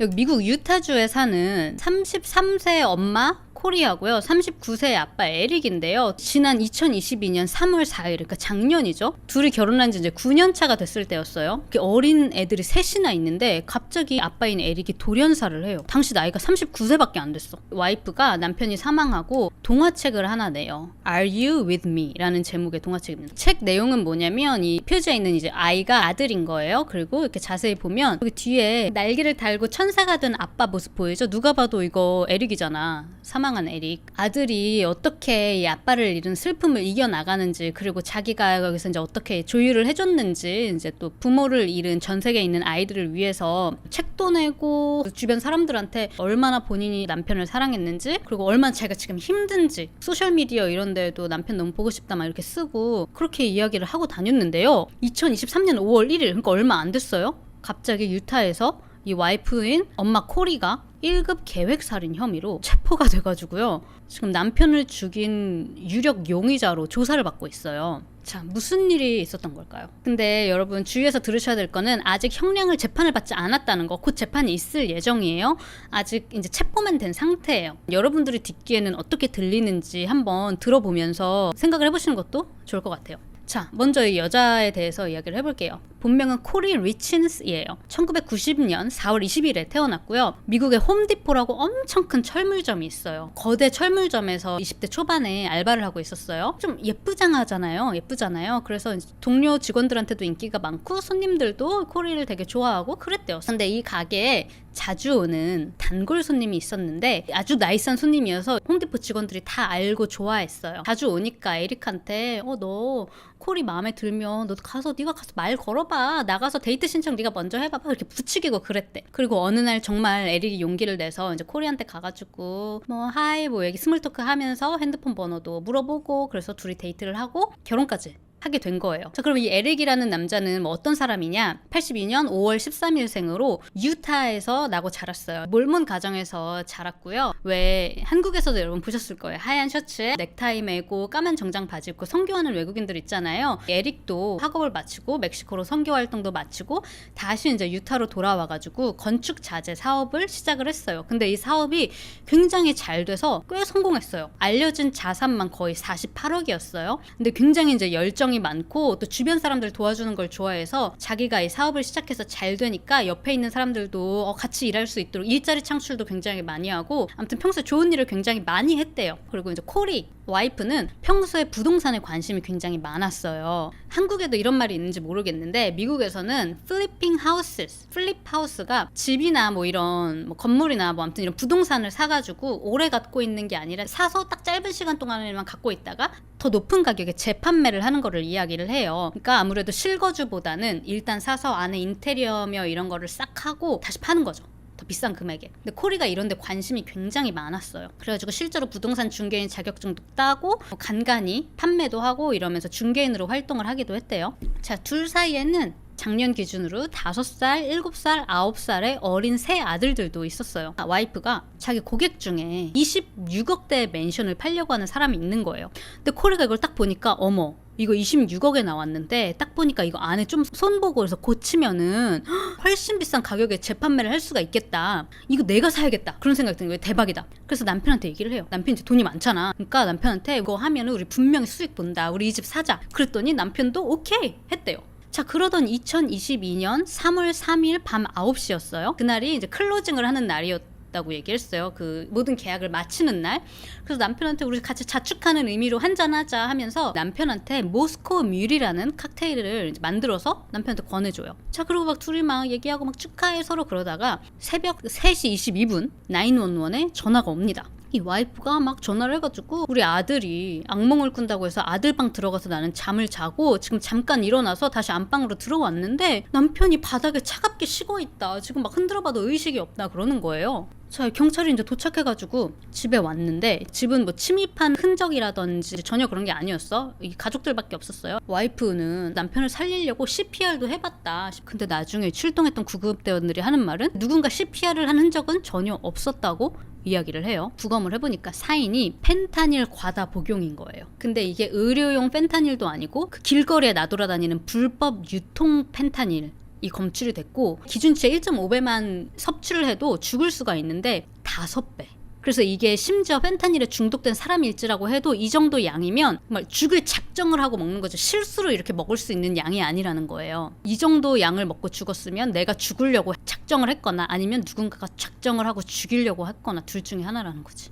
여기 미국 유타주에 사는 33세 엄마 코리하고요. 39세 아빠 에릭인데요. 지난 2022년 3월 4일, 그러니까 작년이죠. 둘이 결혼한 지 이제 9년 차가 됐을 때였어요. 어린 애들이 셋이나 있는데 갑자기 아빠인 에릭이 돌연사를 해요. 당시 나이가 39세밖에 안 됐어. 와이프가 남편이 사망하고 동화책을 하나 내요. Are You With Me? 라는 제목의 동화책입니다. 책 내용은 뭐냐면 이 표지에 있는 이제 아이가 아들인 거예요. 그리고 이렇게 자세히 보면 여기 뒤에 날개를 달고 천사가 된 아빠 모습 보이죠? 누가 봐도 이거 에릭이잖아. 사망한 에릭. 아들이 어떻게 이 아빠를 잃은 슬픔을 이겨나가는지, 그리고 자기가 여기서 이제 어떻게 조율을 해줬는지, 이제 또 부모를 잃은 전 세계에 있는 아이들을 위해서 책도 내고 주변 사람들한테 얼마나 본인이 남편을 사랑했는지, 그리고 얼마나 자기가 지금 힘든지, 소셜미디어 이런 데도 남편 너무 보고 싶다 막 이렇게 쓰고 그렇게 이야기를 하고 다녔는데요. 2023년 5월 1일, 그러니까 얼마 안 됐어요. 갑자기 유타에서 이 와이프인 엄마 코리가 1급 계획살인 혐의로 체포가 돼가지고요. 지금 남편을 죽인 유력 용의자로 조사를 받고 있어요. 자, 무슨 일이 있었던 걸까요? 근데 여러분 주의해서 들으셔야 될 거는 아직 형량을 재판을 받지 않았다는 거. 곧 재판이 있을 예정이에요. 아직 이제 체포만 된 상태예요. 여러분들이 듣기에는 어떻게 들리는지 한번 들어보면서 생각을 해보시는 것도 좋을 것 같아요. 자, 먼저 이 여자에 대해서 이야기를 해볼게요. 본명은 코리 리친스이에요. 1990년 4월 20일에 태어났고요. 미국의 홈디포라고 엄청 큰 철물점이 있어요. 거대 철물점에서 20대 초반에 알바를 하고 있었어요. 좀 예쁘장하잖아요. 그래서 동료 직원들한테도 인기가 많고 손님들도 코리를 되게 좋아하고 그랬대요. 근데 이 가게에 자주 오는 단골 손님이 있었는데 아주 나이스한 손님이어서 홈디포 직원들이 다 알고 좋아했어요. 자주 오니까 에릭한테 너 코리 마음에 들면 너 네가 가서 말 걸어봐. 나가서 데이트 신청 네가 먼저 해봐봐. 이렇게 부추기고 그랬대. 그리고 어느 날 정말 에릭이 용기를 내서 이제 코리한테 가가지고 하이 얘기 스몰 토크 하면서 핸드폰 번호도 물어보고, 그래서 둘이 데이트를 하고 결혼까지 하게 된 거예요. 자, 그럼 이 에릭이라는 남자는 어떤 사람이냐? 82년 5월 13일생으로 유타에서 나고 자랐어요. 몰몬 가정에서 자랐고요. 왜 한국에서도 여러분 보셨을 거예요. 하얀 셔츠에 넥타이 매고 까만 정장 바지 입고 선교하는 외국인들 있잖아요. 에릭도 학업을 마치고 멕시코로 선교 활동도 마치고 다시 이제 유타로 돌아와가지고 건축 자재 사업을 시작을 했어요. 근데 이 사업이 굉장히 잘 돼서 꽤 성공했어요. 알려진 자산만 거의 48억이었어요. 근데 굉장히 이제 열정이 많고 또 주변 사람들 도와주는 걸 좋아해서 자기가 이 사업을 시작해서 잘 되니까 옆에 있는 사람들도 같이 일할 수 있도록 일자리 창출도 굉장히 많이 하고, 아무튼 평소에 좋은 일을 굉장히 많이 했대요. 그리고 이제 코리 와이프는 평소에 부동산에 관심이 굉장히 많았어요. 한국에도 이런 말이 있는지 모르겠는데 미국에서는 플리핑 하우스, 플립 하우스가 집이나 이런 건물이나 아무튼 이런 부동산을 사가지고 오래 갖고 있는 게 아니라 사서 딱 짧은 시간 동안에만 갖고 있다가 더 높은 가격에 재판매를 하는 거를 이야기를 해요. 그러니까 아무래도 실거주보다는 일단 사서 안에 인테리어며 이런 거를 싹 하고 다시 파는 거죠. 더 비싼 금액에. 근데 코리가 이런 데 관심이 굉장히 많았어요. 그래가지고 실제로 부동산 중개인 자격증도 따고 간간히 판매도 하고 이러면서 중개인으로 활동을 하기도 했대요. 자, 둘 사이에는 작년 기준으로 5살, 7살, 9살의 어린 새 아들들도 있었어요. 와이프가 자기 고객 중에 26억대의 맨션을 팔려고 하는 사람이 있는 거예요. 근데 코리가 이걸 딱 보니까 어머, 이거 26억에 나왔는데 딱 보니까 이거 안에 좀 손보고 그래서 고치면은 훨씬 비싼 가격에 재판매를 할 수가 있겠다. 이거 내가 사야겠다. 그런 생각이 드는 거예요. 대박이다. 그래서 남편한테 얘기를 해요. 남편이 이제 돈이 많잖아. 그러니까 남편한테 이거 하면은 우리 분명히 수익 본다. 우리 이 집 사자. 그랬더니 남편도 오케이 했대요. 자, 그러던 2022년 3월 3일 밤 9시였어요. 그날이 이제 클로징을 하는 날이었다고 얘기를 했어요. 그 모든 계약을 마치는 날. 그래서 남편한테 우리 같이 자축하는 의미로 한잔하자 하면서 남편한테 모스코 뮬이라는 칵테일을 이제 만들어서 남편한테 권해줘요. 자, 그리고 막 둘이 막 얘기하고 막 축하해 서로 그러다가 새벽 3시 22분 911에 전화가 옵니다. 이 와이프가 막 전화를 해가지고 우리 아들이 악몽을 꾼다고 해서 아들방 들어가서 나는 잠을 자고 지금 잠깐 일어나서 다시 안방으로 들어왔는데 남편이 바닥에 차갑게 식어있다. 지금 막 흔들어봐도 의식이 없다 그러는 거예요. 자, 경찰이 이제 도착해가지고 집에 왔는데 집은 침입한 흔적이라든지 전혀 그런 게 아니었어. 이 가족들밖에 없었어요. 와이프는 남편을 살리려고 CPR도 해봤다. 근데 나중에 출동했던 구급대원들이 하는 말은 누군가 CPR을 한 흔적은 전혀 없었다고 이야기를 해요. 부검을 해보니까 사인이 펜타닐 과다 복용인 거예요. 근데 이게 의료용 펜타닐도 아니고 그 길거리에 나돌아다니는 불법 유통 펜타닐 이 검출이 됐고 기준치의 1.5배만 섭취를 해도 죽을 수가 있는데 5배. 그래서 이게 심지어 펜타닐에 중독된 사람일지라고 해도 이 정도 양이면 정말 죽을 작정을 하고 먹는 거죠. 실수로 이렇게 먹을 수 있는 양이 아니라는 거예요. 이 정도 양을 먹고 죽었으면 내가 죽으려고 작정을 했거나 아니면 누군가가 작정을 하고 죽이려고 했거나 둘 중에 하나라는 거지.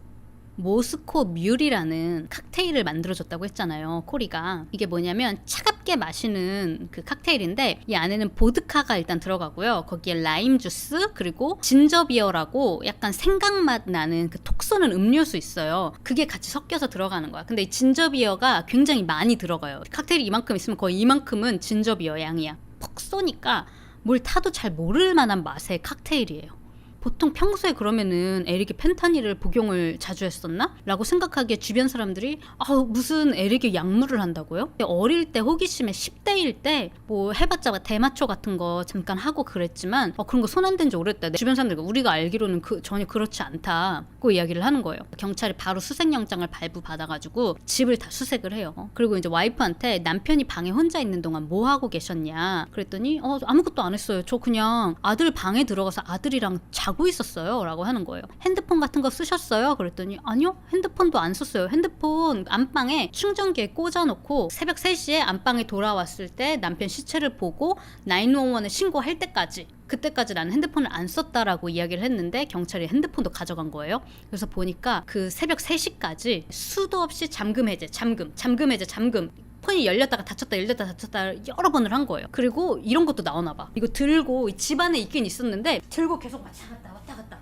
모스코 뮬이라는 칵테일을 만들어줬다고 했잖아요, 코리가. 이게 뭐냐면 차갑게 마시는 그 칵테일인데 이 안에는 보드카가 일단 들어가고요. 거기에 라임 주스 그리고 진저비어라고 약간 생강맛 나는 그 톡 쏘는 음료수 있어요. 그게 같이 섞여서 들어가는 거야. 근데 이 진저비어가 굉장히 많이 들어가요. 칵테일이 이만큼 있으면 거의 이만큼은 진저비어 양이야. 퍽 쏘니까 뭘 타도 잘 모를 만한 맛의 칵테일이에요. 보통 평소에 그러면은 에릭이 펜타닐을 복용을 자주 했었나? 라고 생각하기에 주변 사람들이 무슨 에릭이 약물을 한다고요? 어릴 때 호기심에 10대일 때 뭐 해봤자 대마초 같은 거 잠깐 하고 그랬지만 그런 거 손 안 댄 지 오래됐다. 주변 사람들이 우리가 알기로는 전혀 그렇지 않다고 이야기를 하는 거예요. 경찰이 바로 수색영장을 발부받아가지고 집을 다 수색을 해요. 그리고 이제 와이프한테 남편이 방에 혼자 있는 동안 뭐 하고 계셨냐 그랬더니 아무것도 안 했어요. 저 그냥 아들 방에 들어가서 아들이랑 자고 있었어요 라고 하는 거예요. 핸드폰 같은 거 쓰셨어요? 그랬더니 아니요, 핸드폰도 안 썼어요. 핸드폰 안방에 충전기에 꽂아놓고 새벽 3시에 안방에 돌아왔을 때 남편 시체를 보고 911에 신고할 때까지, 그때까지 나는 핸드폰을 안 썼다라고 이야기를 했는데 경찰이 핸드폰도 가져간 거예요. 그래서 보니까 그 새벽 3시까지 수도 없이 잠금 해제, 잠금 해제, 잠금, 폰이 열렸다가 닫혔다 열렸다 닫혔다 여러 번을 한 거예요. 그리고 이런 것도 나오나 봐. 이거 들고 집안에 있긴 있었는데 들고 계속 왔다 갔다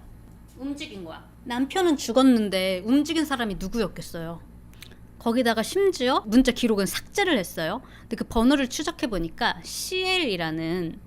움직인 거야. 남편은 죽었는데 움직인 사람이 누구였겠어요. 거기다가 심지어 문자 기록은 삭제를 했어요. 근데 그 번호를 추적해보니까 CL이라는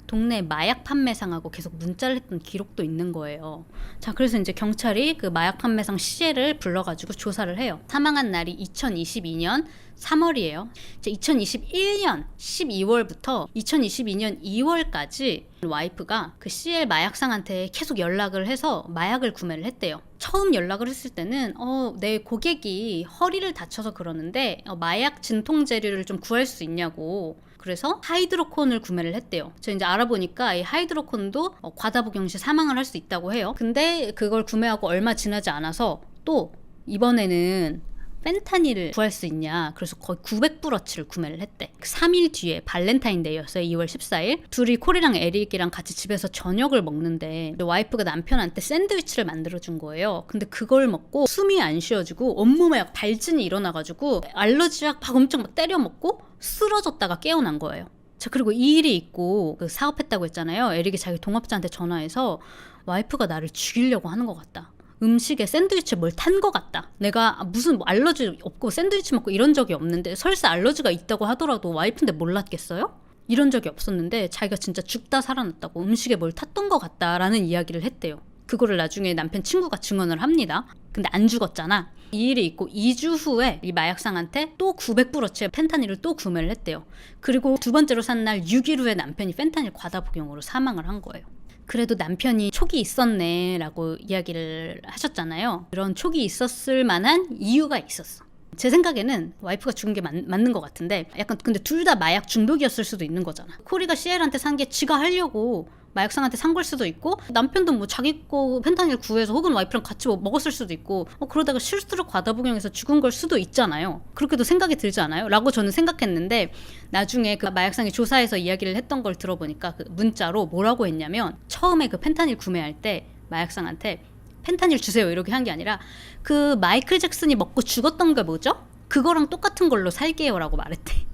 동네 마약 판매상하고 계속 문자를 했던 기록도 있는 거예요. 자, 그래서 이제 경찰이 그 마약 판매상 CL을 불러가지고 조사를 해요. 사망한 날이 2022년 3월이에요. 이제 2021년 12월부터 2022년 2월까지 와이프가 그 CL 마약상한테 계속 연락을 해서 마약을 구매를 했대요. 처음 연락을 했을 때는 내 고객이 허리를 다쳐서 그러는데 마약 진통제류를 좀 구할 수 있냐고. 그래서 하이드로콘을 구매를 했대요. 제가 이제 알아보니까 이 하이드로콘도 과다 복용 시 사망을 할 수 있다고 해요. 근데 그걸 구매하고 얼마 지나지 않아서 또 이번에는 펜타닐을 구할 수 있냐. 그래서 거의 900불어치를 구매를 했대. 3일 뒤에 발렌타인데이였어요. 2월 14일. 둘이 코리랑 에릭이랑 같이 집에서 저녁을 먹는데 와이프가 남편한테 샌드위치를 만들어준 거예요. 근데 그걸 먹고 숨이 안 쉬어지고 온몸에 발진이 일어나가지고 알러지약 막 엄청 막 때려 먹고 쓰러졌다가 깨어난 거예요. 자, 그리고 이 일이 있고 그 사업했다고 했잖아요. 에릭이 자기 동업자한테 전화해서 와이프가 나를 죽이려고 하는 것 같다. 음식에 샌드위치에 뭘 탄 것 같다. 내가 무슨 뭐 알러지 없고 샌드위치 먹고 이런 적이 없는데 설사 알러지가 있다고 하더라도 와이프인데 몰랐겠어요? 이런 적이 없었는데 자기가 진짜 죽다 살아났다고 음식에 뭘 탔던 것 같다라는 이야기를 했대요. 그거를 나중에 남편 친구가 증언을 합니다. 근데 안 죽었잖아. 이 일이 있고 2주 후에 이 마약상한테 또 900불어치의 펜타닐을 또 구매를 했대요. 그리고 두 번째로 산 날 6일 후에 남편이 펜타닐 과다 복용으로 사망을 한 거예요. 그래도 남편이 촉이 있었네 라고 이야기를 하셨잖아요. 그런 촉이 있었을 만한 이유가 있었어. 제 생각에는 와이프가 죽은 게 맞는 것 같은데 약간 근데 둘 다 마약 중독이었을 수도 있는 거잖아. 코리가 CL한테 산 게 지가 하려고 마약상한테 산 걸 수도 있고 남편도 뭐 자기 거 펜타닐 구해서 혹은 와이프랑 같이 뭐 먹었을 수도 있고 그러다가 실수로 과다 복용해서 죽은 걸 수도 있잖아요. 그렇게도 생각이 들지 않아요? 라고 저는 생각했는데 나중에 그 마약상이 조사해서 이야기를 했던 걸 들어보니까 그 문자로 뭐라고 했냐면 처음에 그 펜타닐 구매할 때 마약상한테 펜타닐 주세요 이렇게 한 게 아니라 그 마이클 잭슨이 먹고 죽었던 게 뭐죠? 그거랑 똑같은 걸로 살게요 라고 말했대.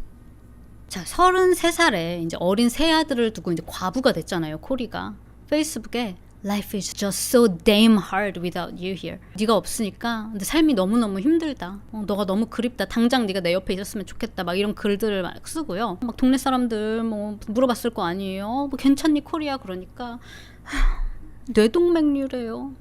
자, 33살에 이제 어린 새 아들을 두고 이제 과부가 됐잖아요, 코리가. 페이스북에 Life is just so damn hard without you here. 네가 없으니까 근데 삶이 너무너무 힘들다. 너가 너무 그립다. 당장 네가 내 옆에 있었으면 좋겠다. 막 이런 글들을 막 쓰고요. 막 동네 사람들 뭐 물어봤을 거 아니에요. 뭐 괜찮니 코리아 그러니까 뇌동맥류래요.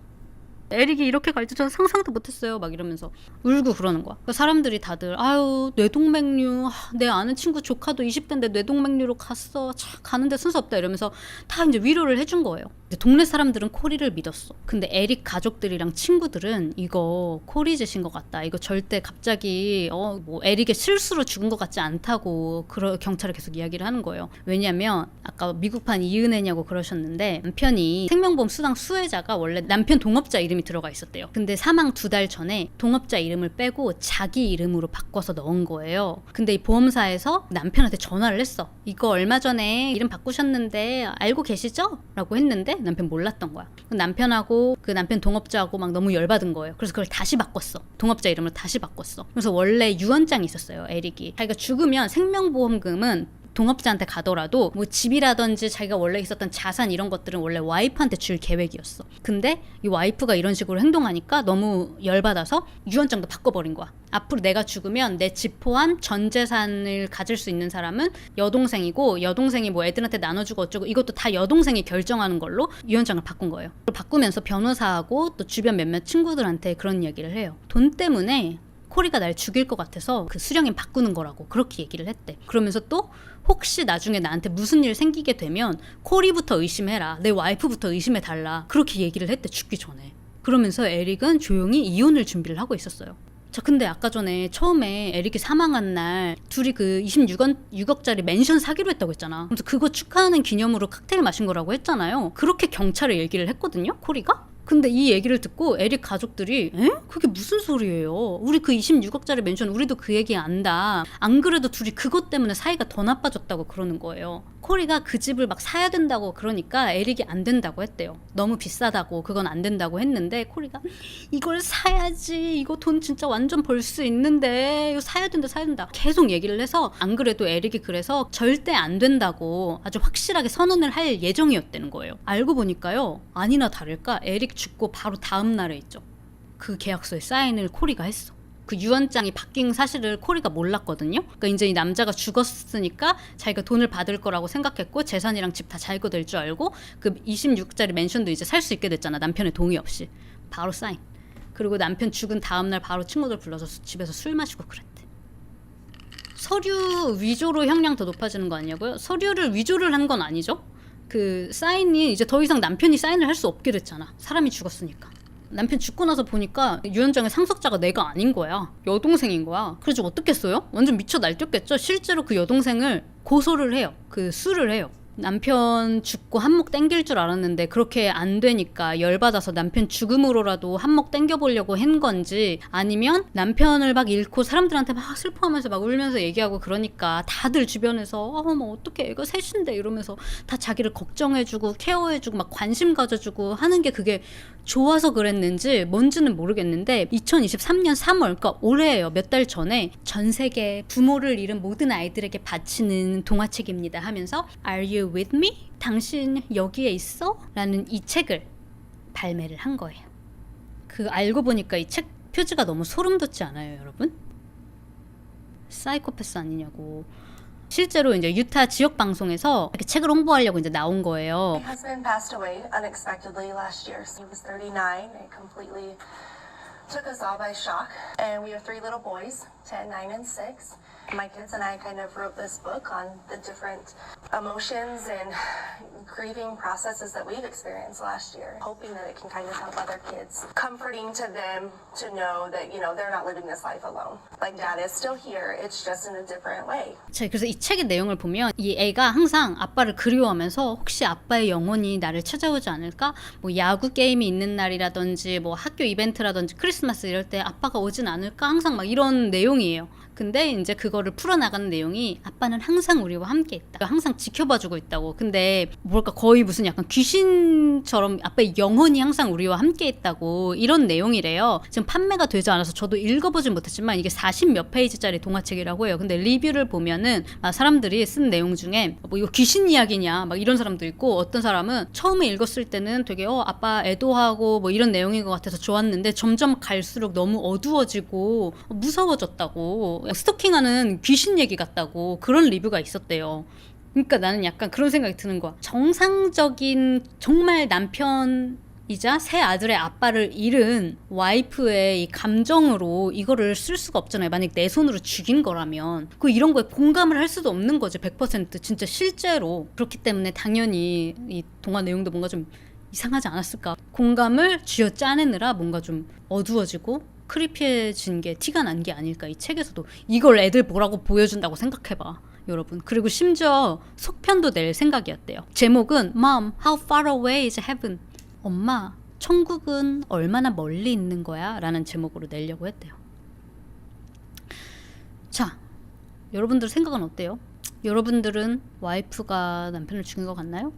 에릭이 이렇게 갈지 저는 상상도 못했어요. 막 이러면서 울고 그러는 거야. 사람들이 다들 아유 뇌동맥류, 내 아는 친구 조카도 20대인데 뇌동맥류로 갔어. 참 가는데 순서 없다 이러면서 다 이제 위로를 해준 거예요. 동네 사람들은 코리를 믿었어. 근데 에릭 가족들이랑 친구들은 이거 코리 짓인 것 같다. 이거 절대 갑자기 뭐 에릭의 실수로 죽은 것 같지 않다고 경찰에 계속 이야기를 하는 거예요. 왜냐면 아까 미국판 이은혜냐고 그러셨는데 남편이 생명보험 수당 수혜자가 원래 남편 동업자 이름이 들어가 있었대요. 근데 사망 2달 전에 동업자 이름을 빼고 자기 이름으로 바꿔서 넣은 거예요. 근데 이 보험사에서 남편한테 전화를 했어. 이거 얼마 전에 이름 바꾸셨는데 알고 계시죠? 라고 했는데 남편 몰랐던 거야. 남편하고 그 남편 동업자하고 막 너무 열받은 거예요. 그래서 그걸 다시 바꿨어. 동업자 이름을 다시 바꿨어. 그래서 원래 유언장이 있었어요. 에릭이 자기가 죽으면 생명보험금은 동업자한테 가더라도 뭐 집이라든지 자기가 원래 있었던 자산 이런 것들은 원래 와이프한테 줄 계획이었어. 근데 이 와이프가 이런 식으로 행동하니까 너무 열받아서 유언장도 바꿔버린 거야. 앞으로 내가 죽으면 내 집 포함 전 재산을 가질 수 있는 사람은 여동생이고, 여동생이 뭐 애들한테 나눠주고 어쩌고 이것도 다 여동생이 결정하는 걸로 유언장을 바꾼 거예요. 바꾸면서 변호사하고 또 주변 몇몇 친구들한테 그런 이야기를 해요. 돈 때문에 코리가 날 죽일 것 같아서 그 수령인 바꾸는 거라고 그렇게 얘기를 했대. 그러면서 또 혹시 나중에 나한테 무슨 일 생기게 되면 코리부터 의심해라. 내 와이프부터 의심해달라. 그렇게 얘기를 했대, 죽기 전에. 그러면서 에릭은 조용히 이혼을 준비를 하고 있었어요. 자, 근데 아까 전에 처음에 에릭이 사망한 날 둘이 그 26억짜리 맨션 사기로 했다고 했잖아. 그래서 그거 축하하는 기념으로 칵테일 마신 거라고 했잖아요. 그렇게 경찰에 얘기를 했거든요, 코리가? 근데 이 얘기를 듣고 에릭 가족들이 에? 그게 무슨 소리예요? 우리 그 26억짜리 맨션 우리도 그 얘기 안다. 안 그래도 둘이 그것 때문에 사이가 더 나빠졌다고 그러는 거예요. 코리가 그 집을 막 사야 된다고 그러니까 에릭이 안 된다고 했대요. 너무 비싸다고 그건 안 된다고 했는데 코리가 이걸 사야지. 이거 돈 진짜 완전 벌 수 있는데 이거 사야 된다 사야 된다. 계속 얘기를 해서 안 그래도 에릭이 그래서 절대 안 된다고 아주 확실하게 선언을 할 예정이었다는 거예요. 알고 보니까요. 아니나 다를까 에릭 죽고 바로 다음 날에 있죠. 그 계약서에 사인을 코리가 했어. 그 유언장이 바뀐 사실을 코리가 몰랐거든요. 그러니까 이제 이 남자가 죽었으니까 자기가 돈을 받을 거라고 생각했고 재산이랑 집 다 자기거 될 줄 알고 그 26억짜리 맨션도 이제 살 수 있게 됐잖아. 남편의 동의 없이. 바로 사인. 그리고 남편 죽은 다음 날 바로 친구들 불러서 집에서 술 마시고 그랬대. 서류 위조로 형량 더 높아지는 거 아니냐고요? 서류를 위조를 한 건 아니죠. 그 사인이 이제 더 이상 남편이 사인을 할 수 없게 됐잖아. 사람이 죽었으니까. 남편 죽고 나서 보니까 유언장의 상속자가 내가 아닌 거야. 여동생인 거야. 그래서 어떻겠어요? 완전 미쳐 날뛰었겠죠. 실제로 그 여동생을 고소를 해요. 그 수를 해요. 남편 죽고 한몫 땡길 줄 알았는데 그렇게 안 되니까 열받아서 남편 죽음으로라도 한몫 땡겨보려고 한 건지, 아니면 남편을 막 잃고 사람들한테 막 슬퍼하면서 막 울면서 얘기하고 그러니까 다들 주변에서 뭐 어떻게 애가 셋인데 이러면서 다 자기를 걱정해주고 케어해주고 막 관심 가져주고 하는 게 그게 좋아서 그랬는지 뭔지는 모르겠는데 2023년 3월 그러니까 올해예요. 몇 달 전에 전 세계 부모를 잃은 모든 아이들에게 바치는 동화책입니다 하면서 Are you with me? 당신 여기에 있어? 라는 이 책을 발매를 한 거예요. 그 알고 보니까 이 책 표지가 너무 소름 돋지 않아요, 여러분? 사이코패스 아니냐고. 실제로 이제 유타 지역 방송에서 이렇게 책을 홍보하려고 이제 나온 거예요. My husband passed away unexpectedly last year. He was 39. It completely took us all by shock. And we have 3 little boys, 10, 9, and 6. My kids and I kind of wrote this book on the different emotions and grieving processes that we've experienced last year, hoping that it can kind of help other kids, comforting to them to know that, you know, they're not living this life alone. Like Dad is still here, it's just in a different way. 그래서 이 책의 내용을 보면 이 애가 항상 아빠를 그리워하면서 혹시 아빠의 영혼이 나를 찾아오지 않을까? 뭐 야구 게임이 있는 날이라든지 뭐 학교 이벤트라든지 크리스마스 이럴 때 아빠가 오진 않을까? 항상 막 이런 내용이에요. 근데 이제 그거를 풀어나가는 내용이 아빠는 항상 우리와 함께 있다. 항상 지켜봐주고 있다고. 근데 뭘까 거의 무슨 약간 귀신처럼 아빠의 영혼이 항상 우리와 함께 있다고 이런 내용이래요. 지금 판매가 되지 않아서 저도 읽어보진 못했지만 이게 40몇 페이지짜리 동화책이라고 해요. 근데 리뷰를 보면은 사람들이 쓴 내용 중에 뭐 이거 귀신 이야기냐 막 이런 사람도 있고, 어떤 사람은 처음에 읽었을 때는 되게 아빠 애도하고 뭐 이런 내용인 것 같아서 좋았는데 점점 갈수록 너무 어두워지고 무서워졌다고, 스토킹하는 귀신 얘기 같다고 그런 리뷰가 있었대요. 그러니까 나는 약간 그런 생각이 드는 거야. 정상적인 정말 남편이 이자 새 아들의 아빠를 잃은 와이프의 이 감정으로 이거를 쓸 수가 없잖아요. 만약 내 손으로 죽인 거라면 이런 거에 공감을 할 수도 없는 거지. 100% 진짜 실제로. 그렇기 때문에 당연히 이 동화 내용도 뭔가 좀 이상하지 않았을까. 공감을 쥐어 짜내느라 뭔가 좀 어두워지고 크리피해진 게 티가 난 게 아닐까. 이 책에서도 이걸 애들 보라고 보여준다고 생각해봐 여러분. 그리고 심지어 속편도 낼 생각이었대요. 제목은 Mom, how far away is heaven? 엄마, 천국은 얼마나 멀리 있는 거야? 라는 제목으로 내려고 했대요. 자, 여러분들 생각은 어때요? 여러분들은 와이프가 남편을 죽인 것 같나요?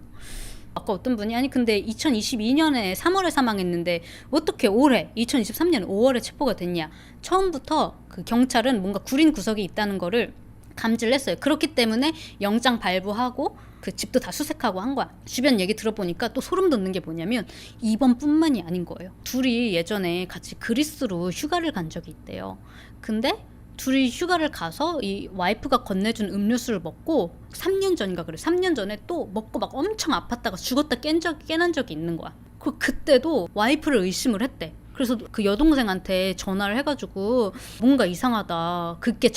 아까 어떤 분이 아니 근데 2022년에 3월에 사망했는데 어떻게 올해 2023년 5월에 체포가 됐냐. 처음부터 그 경찰은 뭔가 구린 구석이 있다는 거를 감지를 했어요. 그렇기 때문에 영장 발부하고 그 집도 다 수색하고 한 거야. 주변 얘기 들어보니까 또 소름 돋는 게 뭐냐면 이번뿐만이 아닌 거예요. 둘이 예전에 같이 그리스로 휴가를 간 적이 있대요. 근데 둘이 휴가를 가서 이 와이프가 건네준 음료수를 먹고 3년 전인가 그래. 3년 전에 또 먹고 막 엄청 아팠다가 죽었다 깨난 적이 있는 거야. 그때도 와이프를 의심을 했대. 그래서 그 여동생한테 전화를 해가지고 뭔가 이상하다. 그게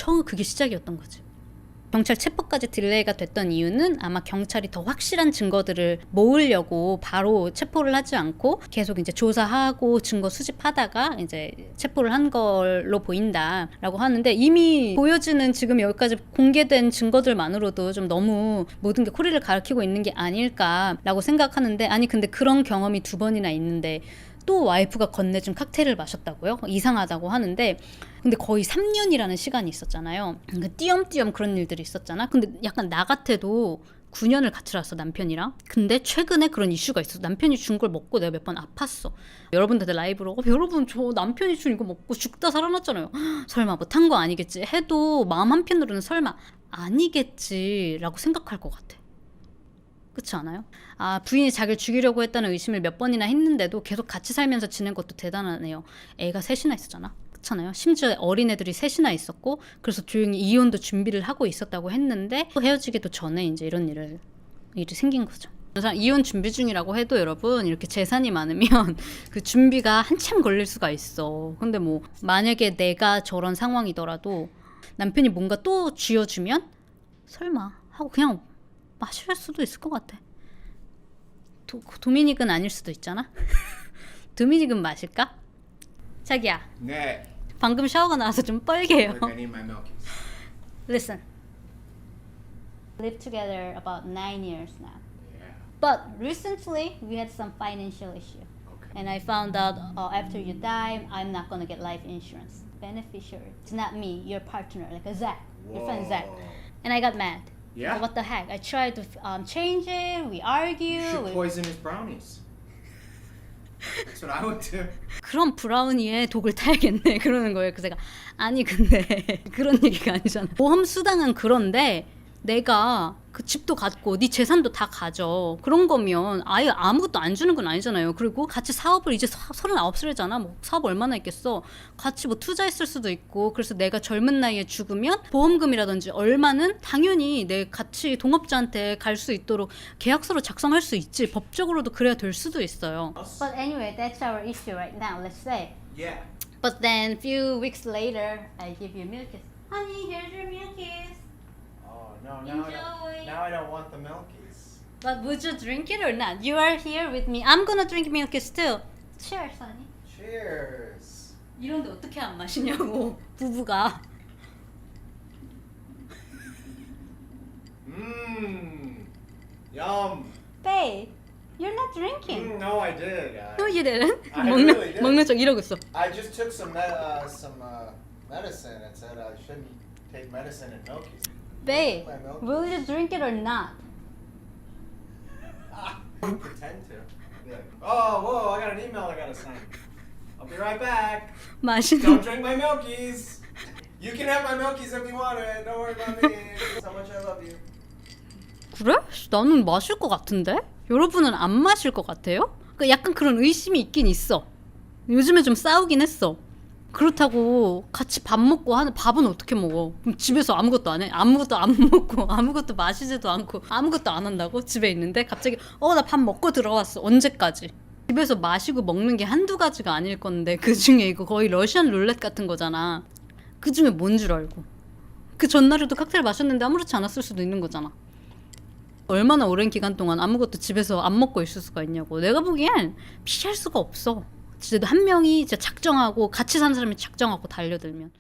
시작이었던 거지. 경찰 체포까지 딜레이가 됐던 이유는 아마 경찰이 더 확실한 증거들을 모으려고 바로 체포를 하지 않고 계속 이제 조사하고 증거 수집하다가 이제 체포를 한 걸로 보인다라고 하는데 이미 보여지는 지금 여기까지 공개된 증거들만으로도 좀 너무 모든 게 코리를 가리키고 있는 게 아닐까라고 생각하는데 아니 근데 그런 경험이 2번이나 있는데 또 와이프가 건네준 칵테일을 마셨다고요? 이상하다고 하는데 근데 거의 3년이라는 시간이 있었잖아요. 띄엄띄엄 그런 일들이 있었잖아. 근데 약간 나 같아도 9년을 같이 살았어 남편이랑. 근데 최근에 그런 이슈가 있어. 남편이 준 걸 먹고 내가 몇 번 아팠어. 여러분들 라이브로 여러분 저 남편이 준 이거 먹고 죽다 살아났잖아요. 설마 뭐 탄 거 아니겠지 해도 마음 한편으로는 설마 아니겠지라고 생각할 것 같아. 그렇지 않아요? 아 부인이 자기를 죽이려고 했다는 의심을 몇 번이나 했는데도 계속 같이 살면서 지낸 것도 대단하네요. 애가 셋이나 있었잖아. 그렇잖아요. 심지어 어린애들이 셋이나 있었고 그래서 조용히 이혼도 준비를 하고 있었다고 했는데 헤어지기도 전에 이제 이런 일이 생긴 거죠. 이혼 준비 중이라고 해도 여러분 이렇게 재산이 많으면 그 준비가 한참 걸릴 수가 있어. 근데 뭐 만약에 내가 저런 상황이더라도 남편이 뭔가 또 쥐어주면 설마 하고 그냥 마실 수도 있을 것 같아. 도미닉은 아닐 수도 있잖아. 도미닉은 마실까? 자기야. 네. 방금 샤워가 나와서 좀 뻘개요. Look, I need my milkies. Listen. Lived together about 9 years now. Yeah. But recently we had some financial issue. Okay. And I found out after you die, I'm not gonna get life insurance. Beneficiary. It's not me, your partner, like a Zach, your friend Zach. Whoa. And I got mad. Yeah? What the heck? I tried to change it. We argue. You should poison his brownies. That's what I would do. 그럼 브라우니에 독을 타야겠네 그러는 거예요. 그래서 제가 아니 근데 그런 얘기가 아니잖아. 보험 수당은 그런데 내가 그 집도 갖고 네 재산도 다 가져. 그런 거면 아예 아무것도 안 주는 건 아니잖아요. 그리고 같이 사업을 이제 39살이잖아. 뭐 사업 얼마나 있겠어. 같이 뭐 투자했을 수도 있고. 그래서 내가 젊은 나이에 죽으면 보험금이라든지 얼마는 당연히 내 같이 동업자한테 갈 수 있도록 계약서로 작성할 수 있지. 법적으로도 그래야 될 수도 있어요. But anyway, that's our issue right now. Let's say. Yeah. But then few weeks later, I give you milkies. Honey, here's your milkies. Oh no, Enjoy. now I don't want the milkies. But would you drink it or not? You are here with me. I'm gonna drink milkies too. Cheers, honey. Cheers. 이런데 어떻게 안 마시냐고 부부가. Yum. Babe, you're not drinking. No, I did. No, you didn't. I really did. 먹는 척 이러고 있어. I just took some medicine and said I shouldn't take medicine and milkies. Babe, My milk. will you drink it or not? Pretend to. Oh, whoa! I got an email I gotta sign. I'll be right back. 마시는. Don't drink my milkies. You can have my milkies if you want it. Don't worry about me. That's how much I love you. 그래? 나는 마실 것 같은데? 여러분은 안 마실 것 같아요? 그러니까 약간 그런 의심이 있긴 있어. 요즘에 좀 싸우긴 했어. 그렇다고 같이 밥 먹고 하는 밥은 어떻게 먹어? 그럼 집에서 아무것도 안 해? 아무것도 안 먹고 아무것도 마시지도 않고 아무것도 안 한다고? 집에 있는데 갑자기 나 밥 먹고 들어왔어. 언제까지? 집에서 마시고 먹는 게 한두 가지가 아닐 건데 그중에 이거 거의 러시안 룰렛 같은 거잖아. 그중에 뭔 줄 알고. 그 전날에도 칵테일 마셨는데 아무렇지 않았을 수도 있는 거잖아. 얼마나 오랜 기간 동안 아무것도 집에서 안 먹고 있을 수가 있냐고. 내가 보기엔 피할 수가 없어. 진짜 한 명이 진짜 작정하고 같이 사는 사람이 작정하고 달려들면.